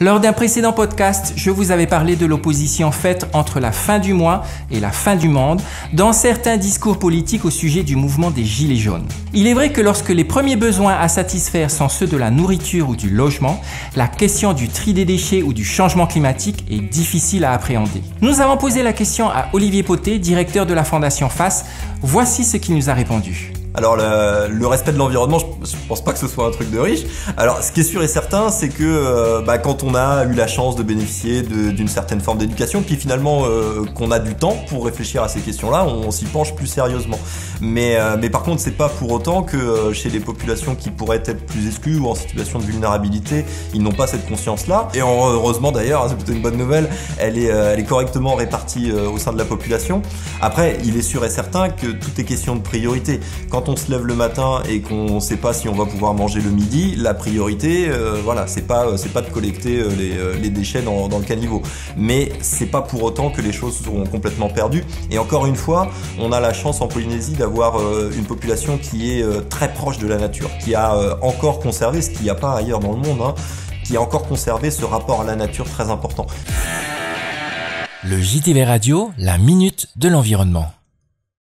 Lors d'un précédent podcast, je vous avais parlé de l'opposition faite entre la fin du mois et la fin du monde dans certains discours politiques au sujet du mouvement des Gilets jaunes. Il est vrai que lorsque les premiers besoins à satisfaire sont ceux de la nourriture ou du logement, la question du tri des déchets ou du changement climatique est difficile à appréhender. Nous avons posé la question à Olivier Poté, directeur de la Fondation FACE. Voici ce qu'il nous a répondu. Alors le respect de l'environnement, je pense pas que ce soit un truc de riche. Alors ce qui est sûr et certain, c'est que quand on a eu la chance de bénéficier d'une certaine forme d'éducation, puis finalement qu'on a du temps pour réfléchir à ces questions-là, on s'y penche plus sérieusement. Mais par contre, c'est pas pour autant que chez les populations qui pourraient être plus exclues ou en situation de vulnérabilité, ils n'ont pas cette conscience-là. Et heureusement d'ailleurs, c'est plutôt une bonne nouvelle, elle est correctement répartie au sein de la population. Après, il est sûr et certain que tout est question de priorité. Quand on se lève le matin et qu'on ne sait pas si on va pouvoir manger le midi, la priorité, c'est pas de collecter les déchets dans le caniveau. Mais c'est pas pour autant que les choses seront complètement perdues. Et encore une fois, on a la chance en Polynésie d'avoir une population qui est très proche de la nature, qui a encore conservé, ce qu'il n'y a pas ailleurs dans le monde, qui a encore conservé ce rapport à la nature très important. Le JTV Radio, la minute de l'environnement.